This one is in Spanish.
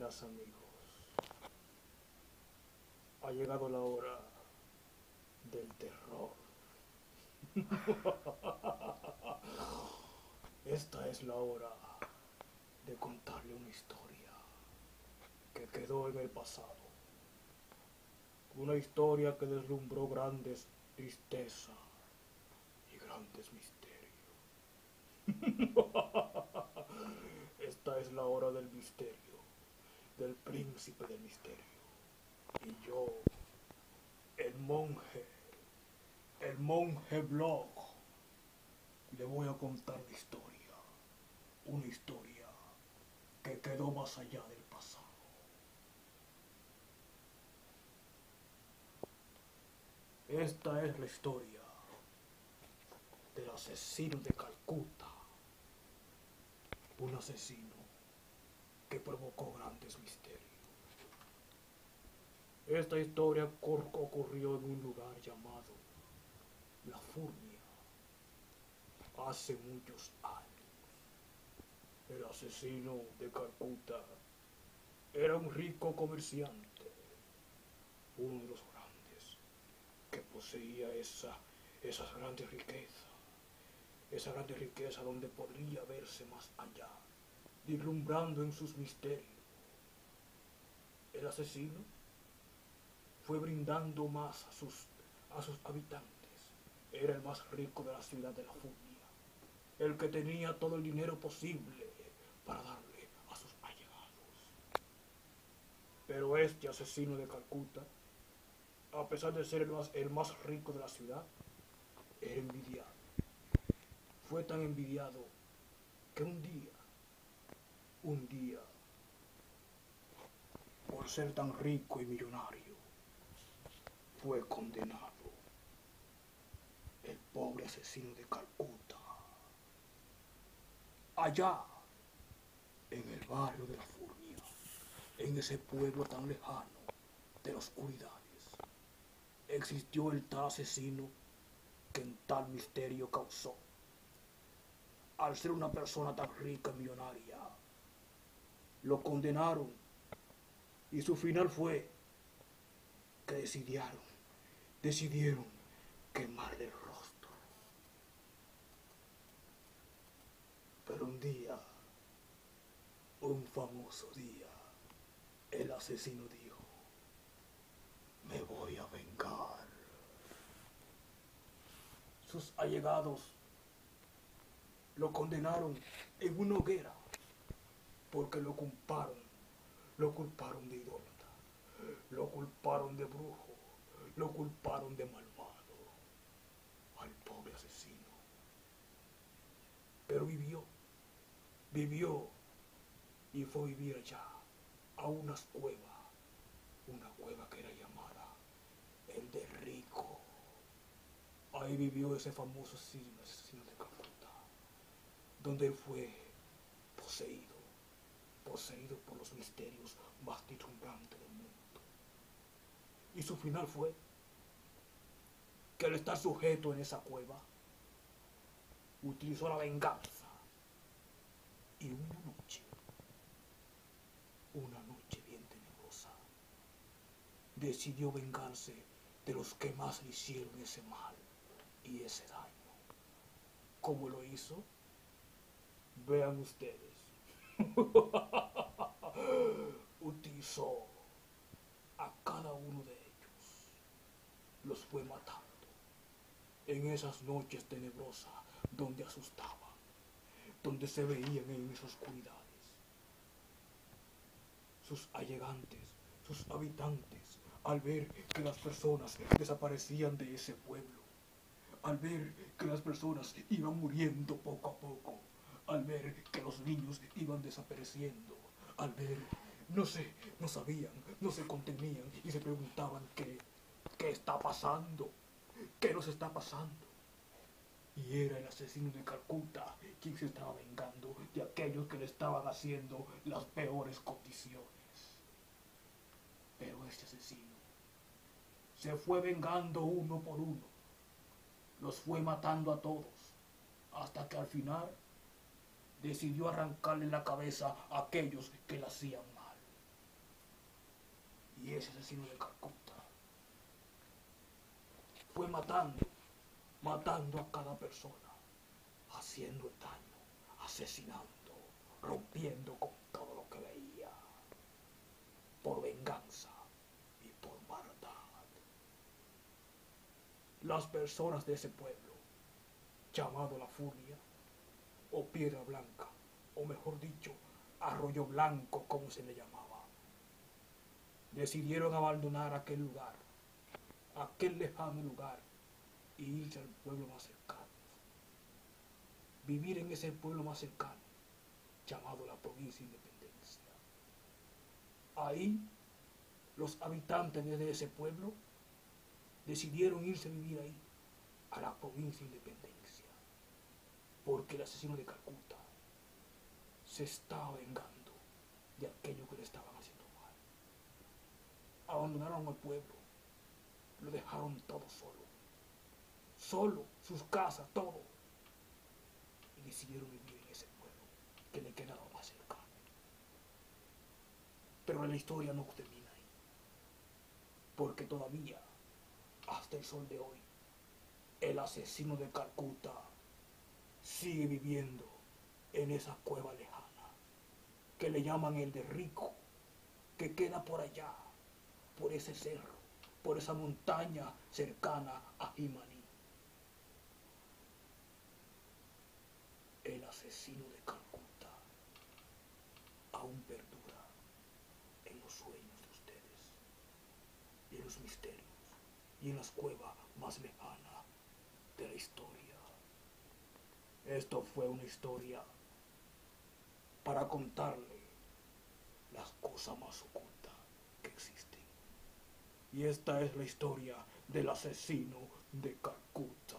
Buenas amigos, ha llegado la hora del terror. Esta es la hora de contarle una historia que quedó en el pasado. Una historia que deslumbró grandes tristezas y grandes misterios. Esta es la hora del misterio, del príncipe del misterio. Y yo, el monje Blog, le voy a contar la historia. Una historia que quedó más allá del pasado. Esta es la historia del asesino de Calcuta. Un asesino que provocó grandes misterios. Esta historia ocurrió en un lugar llamado La Furnia hace muchos años. El asesino de Calcuta era un rico comerciante, uno de los grandes, que poseía esa grande riqueza donde podría verse más allá, vislumbrando en sus misterios. El asesino fue brindando más a sus habitantes. Era el más rico de la ciudad de La Furnia, el que tenía todo el dinero posible para darle a sus allegados. Pero este asesino de Calcuta, a pesar de ser el más rico de la ciudad, era envidiado. Fue tan envidiado que un día, por ser tan rico y millonario, fue condenado. El pobre asesino de Calcuta, allá en el barrio de La Furnia, en ese pueblo tan lejano de las oscuridades, existió el tal asesino que en tal misterio causó. Al ser una persona tan rica y millonaria, lo condenaron y su final fue que decidieron quemarle el rostro. Pero un famoso día, el asesino dijo: me voy a vengar. Sus allegados lo condenaron en una hoguera porque lo culparon de idólatra, lo culparon de brujo, lo culparon de malvado al pobre asesino. Pero vivió y fue a vivir allá a una cueva que era llamada el de Rico. Ahí vivió ese famoso asesino de Calcuta, donde él fue poseído por los misterios más deslumbrantes del mundo. Y su final fue que al estar sujeto en esa cueva, utilizó la venganza y una noche bien tenebrosa, decidió vengarse de los que más le hicieron ese mal y ese daño. ¿Cómo lo hizo? Vean ustedes. Utilizó a cada uno de ellos, los fue matando en esas noches tenebrosas donde asustaban, donde se veían en esas oscuridades. Sus allegantes, sus habitantes, al ver que las personas desaparecían de ese pueblo, al ver que las personas iban muriendo poco a poco, al ver que los niños iban desapareciendo, al ver, no sabían, no se contenían y se preguntaban qué está pasando, qué nos está pasando. Y era el asesino de Calcuta quien se estaba vengando de aquellos que le estaban haciendo las peores condiciones. Pero este asesino se fue vengando uno por uno, los fue matando a todos, hasta que al final decidió arrancarle la cabeza a aquellos que le hacían mal. Y ese asesino de Calcuta fue matando a cada persona, haciendo el daño, asesinando, rompiendo con todo lo que veía, por venganza y por maldad. Las personas de ese pueblo, llamado La Furia, o Piedra Blanca, o mejor dicho, Arroyo Blanco, como se le llamaba, decidieron abandonar aquel lugar, aquel lejano lugar, y irse al pueblo más cercano. Vivir en ese pueblo más cercano, llamado la Provincia de Independencia. Ahí, los habitantes de ese pueblo decidieron irse a vivir ahí, a la Provincia de Independencia, porque el asesino de Calcuta se estaba vengando de aquello que le estaban haciendo mal. Abandonaron al pueblo, lo dejaron todo solo, sus casas, todo, y decidieron vivir en ese pueblo que le quedaba más cercano. Pero la historia no termina ahí, porque todavía, hasta el sol de hoy, el asesino de Calcuta sigue viviendo en esa cueva lejana, que le llaman el de Rico, que queda por allá, por ese cerro, por esa montaña cercana a Jimaní. El asesino de Calcuta aún perdura en los sueños de ustedes, y en los misterios, y en las cuevas más lejanas de la historia. Esto fue una historia para contarle las cosas más ocultas que existen. Y esta es la historia del asesino de Calcuta.